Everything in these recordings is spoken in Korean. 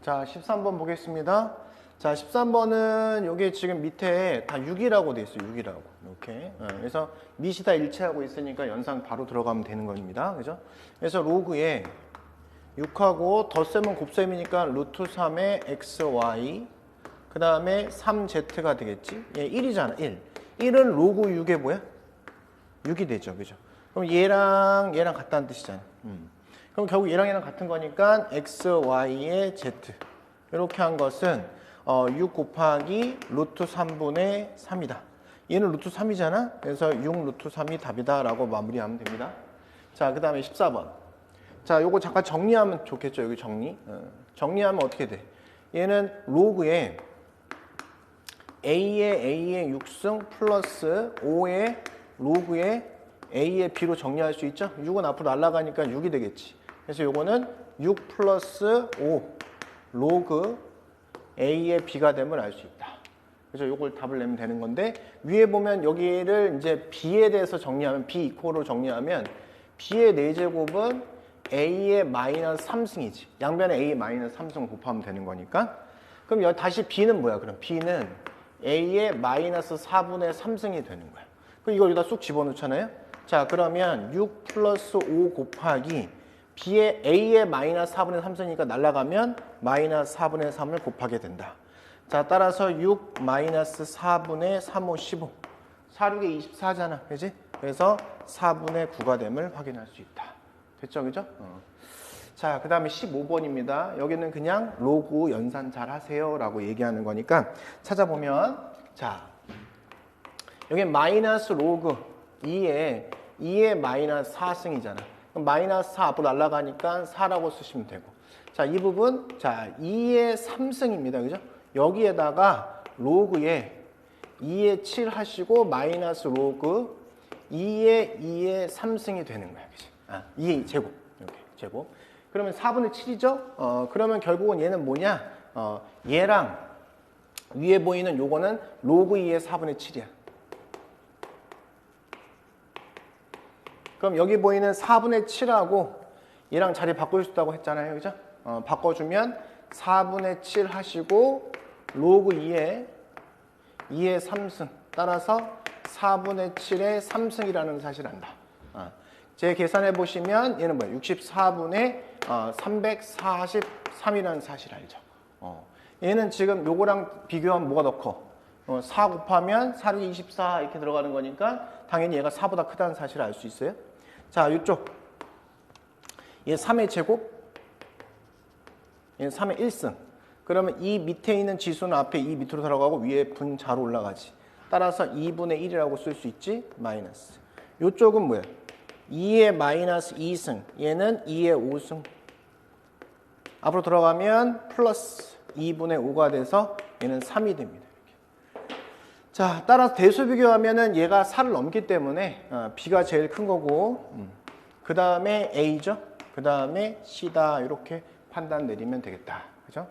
자, 13번 보겠습니다. 자, 13번은 여기 지금 밑에 다 6이라고 돼 있어요. 6이라고. 이렇게. 그래서 밑이 다 일치하고 있으니까 연상 바로 들어가면 되는 겁니다. 그죠? 그래서 로그에 6하고 덧셈은 곱셈이니까 루트 3의 xy 그 다음에 3z가 되겠지? 얘 1이잖아. 1. 1은 로그 6의 뭐야? 6이 되죠. 그죠? 그럼 얘랑 같다는 뜻이잖아. 그럼 결국 얘랑 같은 거니까 xy의 z 이렇게 한 것은 6 곱하기 루트 3분의 3이다. 얘는 루트 3이잖아. 그래서 6 루트 3이 답이다 라고 마무리하면 됩니다. 자, 그 다음에 14번. 자, 요거 잠깐 정리하면 좋겠죠. 여기 정리. 정리하면 어떻게 돼? 얘는 로그에 A의 6승 플러스 5의 로그의 A의 B로 정리할 수 있죠? 6은 앞으로 날아가니까 6이 되겠지. 그래서 요거는 6 플러스 5 로그 A의 B가 됨을 알 수 있다. 그래서 요걸 답을 내면 되는 건데 위에 보면 여기를 이제 B에 대해서 정리하면 B 이코로 정리하면 B의 4제곱은 A의 마이너스 3승이지. 양변에 A 마이너스 3승 곱하면 되는 거니까. 그럼 여기 다시 B는 뭐야? 그럼 B는 A의 마이너스 4분의 3승이 되는 거야. 그럼 이걸 여기다 쑥 집어넣잖아요. 자, 그러면 6 플러스 5 곱하기 B의 A의 마이너스 4분의 3승이니까 날아가면 마이너스 4분의 3을 곱하게 된다. 자, 따라서 6 마이너스 4분의 3, 5, 15. 4, 6에 24잖아. 그지? 그래서 4분의 9가 됨을 확인할 수 있다. 됐죠? 그죠? 자, 그 다음에 15번입니다. 여기는 그냥 로그 연산 잘 하세요 라고 얘기하는 거니까 찾아보면 자, 여기 마이너스 로그 2의 마이너스 4승이잖아. 그럼 마이너스 4 앞으로 날아가니까 4라고 쓰시면 되고. 자, 이 부분, 자, 2의 3승입니다. 그죠? 여기에다가 로그에 2의 7 하시고 마이너스 로그 2의 3승이 되는 거야. 그치? 2의 제곱. 이렇게, 제곱. 그러면 4분의 7이죠? 그러면 결국은 얘는 뭐냐? 얘랑 위에 보이는 요거는 로그 2의 4분의 7이야. 그럼 여기 보이는 4분의 7하고 얘랑 자리 바꿀 수 있다고 했잖아요. 그죠? 바꿔주면 4분의 7 하시고 로그 2의 3승 따라서 4분의 7의 3승이라는 사실을 안다. 제 계산해 보시면 얘는 뭐예요? 64분의 343이라는 사실 알죠? 얘는 지금 요거랑 비교하면 뭐가 더 커? 4 곱하면 4, 6, 24 이렇게 들어가는 거니까 당연히 얘가 4보다 크다는 사실을 알 수 있어요. 자, 이쪽 얘 3의 제곱 얘는 3의 1승. 그러면 이 밑에 있는 지수는 앞에 이 밑으로 들어가고 위에 분자로 올라가지. 따라서 2분의 1이라고 쓸 수 있지. 마이너스. 이쪽은 뭐야? 2의 마이너스 2승. 얘는 2의 5승. 앞으로 들어가면 플러스 2분의 5가 돼서 얘는 3이 됩니다. 이렇게. 자, 따라서 대수 비교하면은 얘가 4를 넘기 때문에 B가 제일 큰 거고 그 다음에 A죠. 그 다음에 C다. 이렇게 판단 내리면 되겠다. 그죠?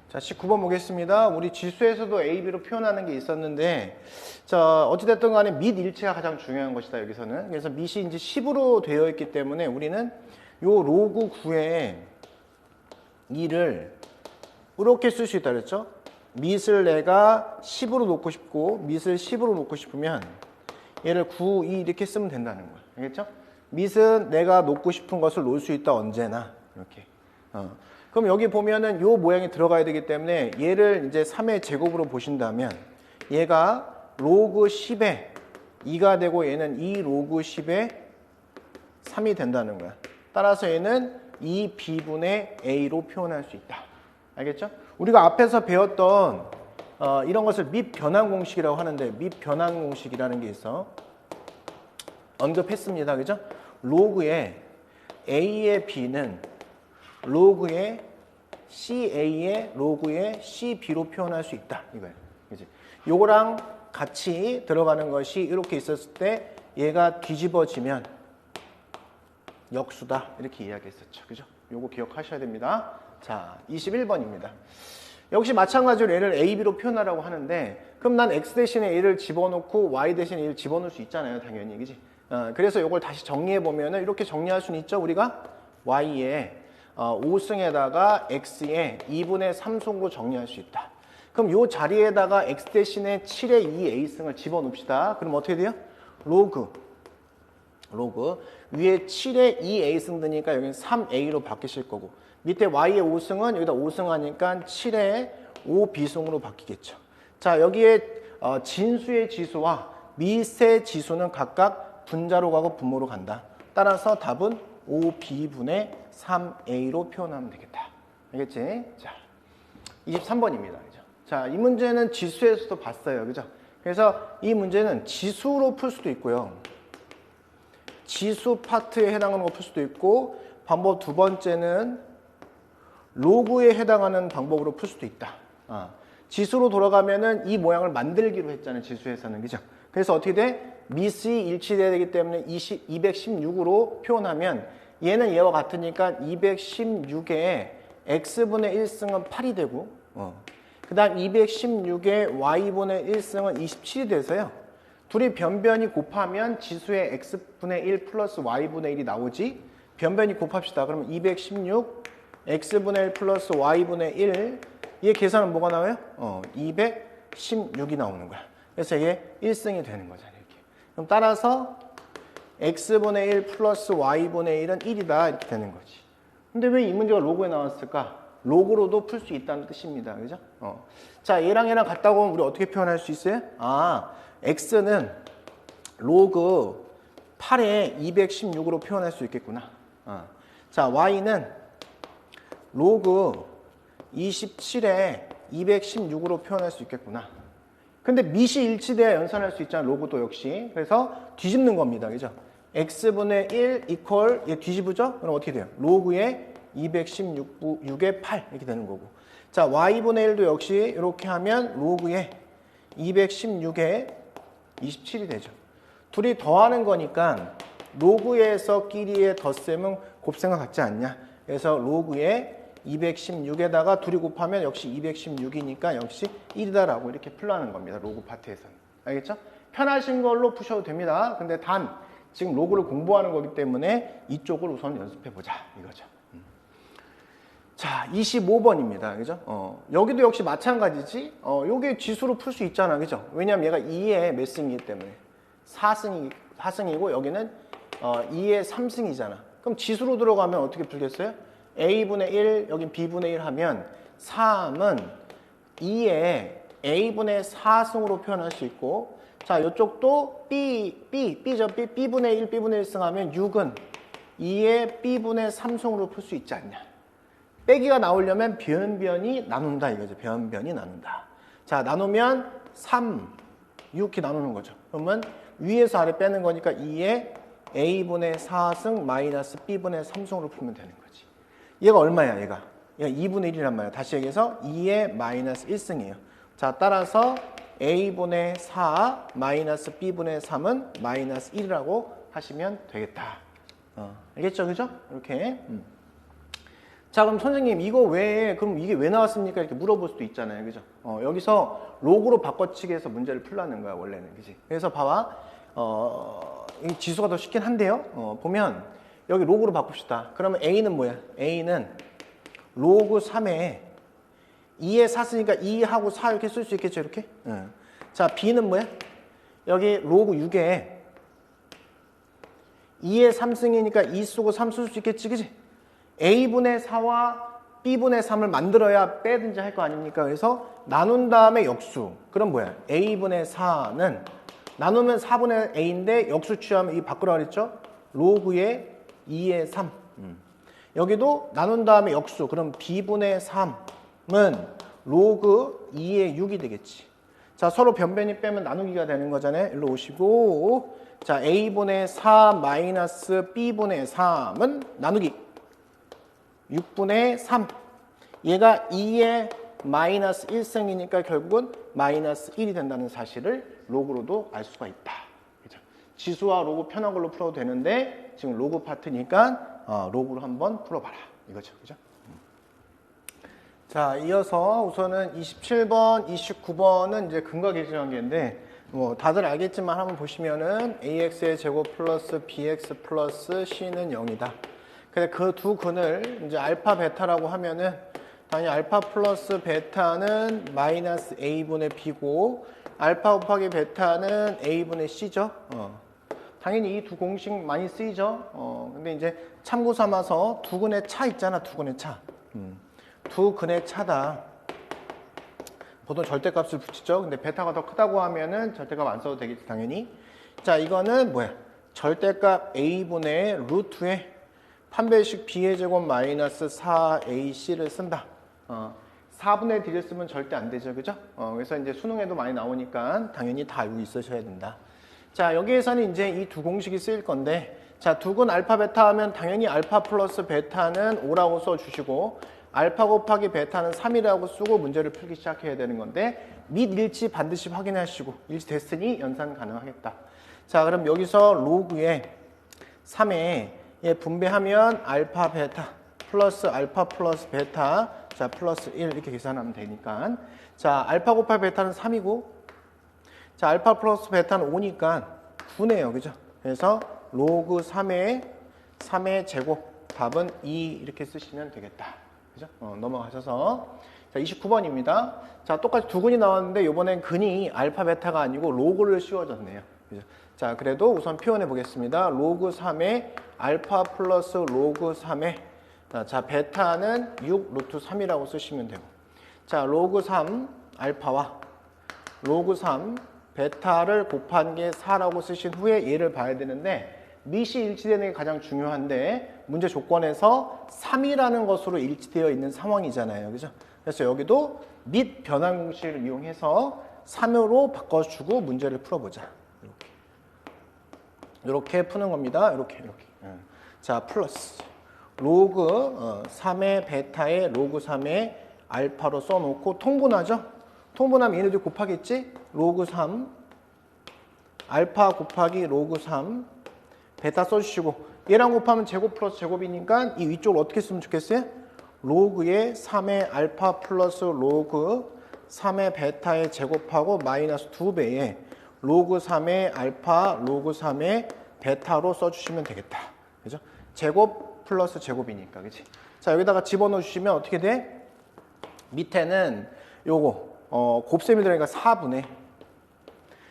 자, 19번 보겠습니다. 우리 지수에서도 A, B로 표현하는 게 있었는데, 자, 어찌됐든 간에 밑 일치가 가장 중요한 것이다, 여기서는. 그래서 밑이 이제 10으로 되어 있기 때문에 우리는 요 로그 9의 2를 이렇게 쓸 수 있다 그랬죠? 밑을 내가 10으로 놓고 싶고, 밑을 10으로 놓고 싶으면 얘를 9, 2 이렇게 쓰면 된다는 거야. 알겠죠? 밑은 내가 놓고 싶은 것을 놓을 수 있다, 언제나. 이렇게. 그럼 여기 보면은 요 모양이 들어가야 되기 때문에 얘를 이제 3의 제곱으로 보신다면 얘가 로그 10의 2가 되고 얘는 2 로그 10의 3이 된다는 거야. 따라서 얘는 2b분의 a로 표현할 수 있다. 알겠죠? 우리가 앞에서 배웠던 이런 것을 밑변환 공식이라고 하는데 밑변환 공식이라는 게 있어. 언급했습니다. 그죠? 로그의 a의 b는 로그의 CA의 로그의 CB로 표현할 수 있다. 이거예요. 그지? 요거랑 같이 들어가는 것이 이렇게 있었을 때 얘가 뒤집어지면 역수다. 이렇게 이야기했었죠. 그죠? 요거 기억하셔야 됩니다. 자, 21번입니다. 역시 마찬가지로 얘를 A, B로 표현하라고 하는데 그럼 난 X 대신에 A를 집어넣고 Y 대신에 A를 집어넣을 수 있잖아요. 당연히. 그지? 그래서 요걸 다시 정리해 보면은 이렇게 정리할 수는 있죠. 우리가 Y에 5승에다가 x에 2분의 3승으로 정리할 수 있다. 그럼 이 자리에다가 x 대신에 7의 2a승을 집어넣읍시다. 그럼 어떻게 돼요? 로그 위에 7의 2a승 드니까 여기는 3a로 바뀌실 거고 밑에 y의 5승은 여기다 5승 하니까 7의 5b승으로 바뀌겠죠. 자, 여기에 진수의 지수와 미세 지수는 각각 분자로 가고 분모로 간다. 따라서 답은 5b분의 3a로 표현하면 되겠다. 알겠지? 자, 23번입니다. 그죠? 자, 이 문제는 지수에서도 봤어요. 그죠? 그래서 이 문제는 지수로 풀 수도 있고요. 지수 파트에 해당하는 거 풀 수도 있고 방법 두 번째는 로그에 해당하는 방법으로 풀 수도 있다. 지수로 돌아가면은 이 모양을 만들기로 했잖아요. 지수에서는. 그죠? 그래서 어떻게 돼? 미수이 일치돼야 되기 때문에 216으로 표현하면 얘는 얘와 같으니까 216에 x분의 1승은 8이 되고 그 다음 216에 y분의 1승은 27이 돼서요. 둘이 변변이 곱하면 지수의 x분의 1 플러스 y분의 1이 나오지. 변변이 곱합시다. 그러면 216 x분의 1 플러스 y분의 1 얘 계산은 뭐가 나와요? 216이 나오는 거야. 그래서 얘 1승이 되는 거잖아요. 이렇게. 그럼 따라서 x분의 1 플러스 y분의 1은 1이다 이렇게 되는 거지. 근데 왜 이 문제가 로그에 나왔을까? 로그로도 풀 수 있다는 뜻입니다. 그죠? 자, 얘랑 같다고 하면 우리 어떻게 표현할 수 있어요? x는 로그 8에 216으로 표현할 수 있겠구나. 자, y는 로그 27에 216으로 표현할 수 있겠구나. 근데 밑이 일치돼야 연산할 수 있잖아. 로그도 역시. 그래서 뒤집는 겁니다. 그죠? x분의 1 이퀄 얘 뒤집으죠? 그럼 어떻게 돼요? 로그에 216에 8 이렇게 되는 거고. 자, y분의 1도 역시 이렇게 하면 로그에 216에 27이 되죠. 둘이 더하는 거니까 로그에서 끼리의 덧셈은 곱셈과 같지 않냐. 그래서 로그에 216에다가 둘이 곱하면 역시 216이니까 역시 1이다라고 이렇게 풀라는 겁니다. 로그 파트에서는. 알겠죠? 편하신 걸로 푸셔도 됩니다. 근데 단 지금 로그를 공부하는 거기 때문에 이쪽을 우선 연습해 보자 이거죠. 자, 25번입니다. 그죠? 여기도 역시 마찬가지지. 요게 지수로 풀 수 있잖아. 그죠? 왜냐면 얘가 2의 몇 승이기 때문에 4승이고 여기는 2의 3승이잖아. 그럼 지수로 들어가면 어떻게 풀겠어요? a분의 1, 여긴 b분의 1 하면 3은 2의 a분의 4승으로 표현할 수 있고 자, 이쪽도 b죠. b분의 1, b분의 1승 하면 6은 2의 b분의 3승으로 풀 수 있지 않냐. 빼기가 나오려면 변변이 나눈다 이거죠. 변변이 나눈다. 자, 나누면 3, 6이 나누는 거죠. 그러면 위에서 아래 빼는 거니까 2의 a분의 4승 마이너스 b분의 3승으로 풀면 되는 거지. 얘가 얼마야, 얘가? 얘가 2분의 1이란 말이야. 다시 얘기해서 2의 마이너스 1승이에요. 자, 따라서 a분의 4 마이너스 b분의 3은 마이너스 1이라고 하시면 되겠다. 알겠죠? 그죠? 이렇게. 자, 그럼 선생님 이거 왜 그럼 이게 왜 나왔습니까? 이렇게 물어볼 수도 있잖아요. 그죠? 여기서 로그로 바꿔치기 해서 문제를 풀라는 거야, 원래는. 그지? 그래서 봐봐. 이 지수가 더 쉽긴 한데요. 보면 여기 로그로 바꿉시다. 그러면 a는 뭐야? a는 로그 3에 2에 4쓰니까 2하고 4 이렇게 쓸 수 있겠죠, 이렇게? 자, b는 뭐야? 여기 로그 6에 2에 3승이니까 2 쓰고 3 쓸 수 있겠지, 그지? a분의 4와 b분의 3을 만들어야 빼든지 할 거 아닙니까? 그래서 나눈 다음에 역수. 그럼 뭐야? a분의 4는 나누면 4분의 a인데 역수 취하면 이 바꾸라 그랬죠? 로그의 2의 3. 여기도 나눈 다음에 역수. 그럼 b분의 3은 로그 2의 6이 되겠지. 자, 서로 변변이 빼면 나누기가 되는 거잖아요. 일로 오시고. 자, a분의 4 마이너스 b분의 3은 나누기. 6분의 3. 얘가 2의 마이너스 1승이니까 결국은 마이너스 1이 된다는 사실을 로그로도 알 수가 있다. 그죠? 지수와 로그 편한 걸로 풀어도 되는데 지금 로그 파트니까 로그로 한번 풀어봐라. 이거죠. 그죠? 자, 이어서 우선은 27번, 29번은 이제 근과 계수관계인데 뭐 다들 알겠지만 한번 보시면은 ax의 제곱 플러스 bx 플러스 c는 0이다. 근데 그 두 근을 이제 알파 베타라고 하면은 당연히 알파 플러스 베타는 마이너스 a분의 b고 알파 곱하기 베타는 a분의 c죠. 당연히 이 두 공식 많이 쓰이죠. 근데 이제 참고 삼아서 두 근의 차 있잖아, 두 근의 차. 두 근의 차다. 보통 절대값을 붙이죠. 근데 베타가 더 크다고 하면은 절대값 안 써도 되겠지, 당연히. 자, 이거는 뭐야? 절대값 a분의 루트에 판별식 b의 제곱 마이너스 4ac를 쓴다. 4분의 d를 쓰면 절대 안 되죠, 그죠? 그래서 이제 수능에도 많이 나오니까 당연히 다 알고 있으셔야 된다. 자, 여기에서는 이제 이 두 공식이 쓰일 건데, 자, 두 근 알파 베타 하면 당연히 알파 플러스 베타는 5라고 써주시고, 알파 곱하기 베타는 3이라고 쓰고 문제를 풀기 시작해야 되는 건데, 및 일치 반드시 확인하시고, 일치 됐으니 연산 가능하겠다. 자, 그럼 여기서 로그에 3에 분배하면 알파 베타 플러스 알파 플러스 베타, 자, 플러스 1 이렇게 계산하면 되니까. 자, 알파 곱하기 베타는 3이고, 자, 알파 플러스 베타는 5니까 9네요. 그죠? 그래서 로그 3의 제곱, 답은 2 이렇게 쓰시면 되겠다. 그죠? 넘어가셔서. 자, 29번입니다. 자, 똑같이 두 근이 나왔는데 이번엔 근이 알파 베타가 아니고 로그를 씌워줬네요. 그죠? 자, 그래도 우선 표현해 보겠습니다. 로그 3의 알파 플러스 로그 3의 자, 베타는 6 루트 3이라고 쓰시면 되고. 자, 로그 3 알파와 로그 3 베타를 곱한 게 4라고 쓰신 후에 얘를 봐야 되는데 밑이 일치되는 게 가장 중요한데 문제 조건에서 3이라는 것으로 일치되어 있는 상황이잖아요. 그죠? 그래서 여기도 밑 변환 공식을 이용해서 3으로 바꿔주고 문제를 풀어보자. 이렇게 푸는 겁니다. 이렇게. 자, 플러스 로그 3의 베타에 로그 3의 알파로 써놓고 통분하죠? 통분하면 얘네들 곱하겠지? 로그 3 알파 곱하기 로그 3 베타 써주시고 얘랑 곱하면 제곱 플러스 제곱이니까 이 위쪽을 어떻게 쓰면 좋겠어요? 로그의 3의 알파 플러스 로그 3의 베타의 제곱하고 마이너스 2배에 로그 3의 알파 로그 3의 베타로 써주시면 되겠다. 그죠? 제곱 플러스 제곱이니까, 그치? 자, 여기다가 집어넣어 주시면 어떻게 돼? 밑에는 요거 곱셈이 들어가니까 4분의.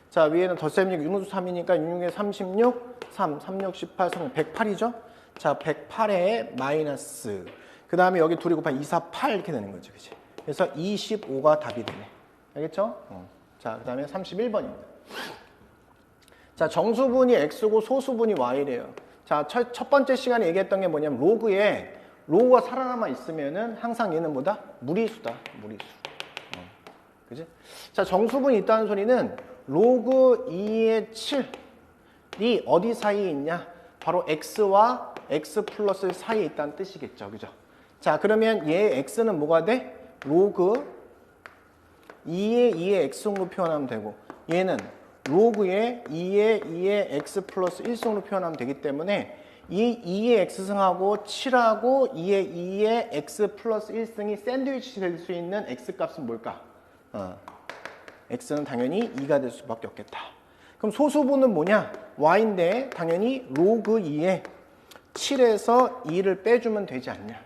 자, 위에는 덧셈이 6루트 3이니까 6, 6에 36, 3, 3, 6, 18, 3, 108이죠? 자, 108에 마이너스. 그 다음에 여기 둘이 곱하면 2, 4, 8 이렇게 되는 거죠, 그치? 그래서 25가 답이 되네. 알겠죠? 자, 그 다음에 31번입니다. 자, 정수분이 x고 소수분이 y래요. 자, 첫 번째 시간에 얘기했던 게 뭐냐면 로그가 살아남아 있으면은 항상 얘는 뭐다? 무리수다. 무리수. 그지? 자, 정수분이 있다는 소리는 로그 2의 7이 어디 사이에 있냐? 바로 x와 x 플러스 사이에 있다는 뜻이겠죠. 그죠? 자, 그러면 얘 x는 뭐가 돼? 로그 2의 2의 x승으로 표현하면 되고 얘는 로그의 2의 2의 x 플러스 1승으로 표현하면 되기 때문에 이 2의 x승하고 7하고 2의 2의 x 플러스 1승이 샌드위치 될 수 있는 x값은 뭘까? x는 당연히 2가 될 수밖에 없겠다. 그럼 소수분은 뭐냐? y인데 당연히 로그 2의 7에서 2를 빼주면 되지 않냐?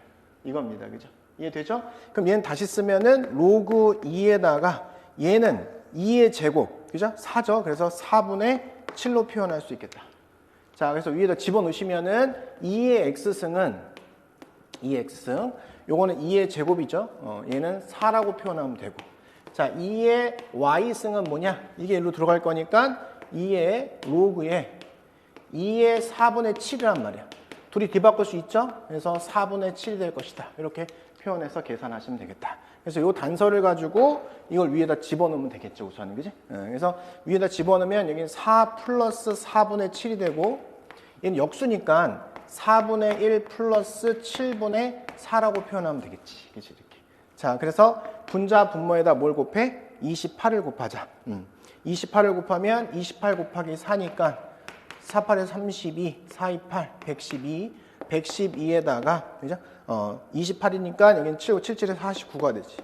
이겁니다. 그죠? 이해되죠? 그럼 얘는 다시 쓰면은 로그 2에다가 얘는 2의 제곱, 그죠? 4죠? 그래서 4분의 7로 표현할 수 있겠다. 자, 그래서 위에다 집어넣으시면은 2의 x승은 2의 x승, 요거는 2의 제곱이죠? 얘는 4라고 표현하면 되고. 자, 2의 y승은 뭐냐? 이게 일로 들어갈 거니까 2의 로그에 2의 4분의 7이란 말이야. 둘이 뒤바꿀 수 있죠? 그래서 4분의 7이 될 것이다. 이렇게 표현해서 계산하시면 되겠다. 그래서 이 단서를 가지고 이걸 위에다 집어넣으면 되겠죠, 우선은. 그지? 그래서 위에다 집어넣으면 여기는 4 플러스 4분의 7이 되고 얘는 역수니까 4분의 1 플러스 7분의 4라고 표현하면 되겠지. 그치? 이렇게. 자, 그래서 분자 분모에다 뭘 곱해? 28을 곱하자. 28을 곱하면 28 곱하기 4니까 4, 8에 32, 4, 2, 8, 112, 112에다가, 그죠? 28이니까 여기는 7, 7, 7에 49가 되지.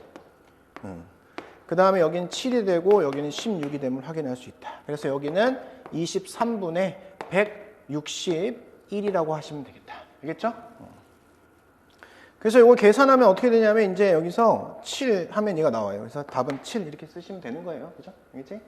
그 다음에 여기는 7이 되고 여기는 16이 됨을 확인할 수 있다. 그래서 여기는 23분의 161이라고 하시면 되겠다. 알겠죠? 그래서 이걸 계산하면 어떻게 되냐면 이제 여기서 7 하면 얘가 나와요. 그래서 답은 7 이렇게 쓰시면 되는 거예요. 그죠? 알겠지?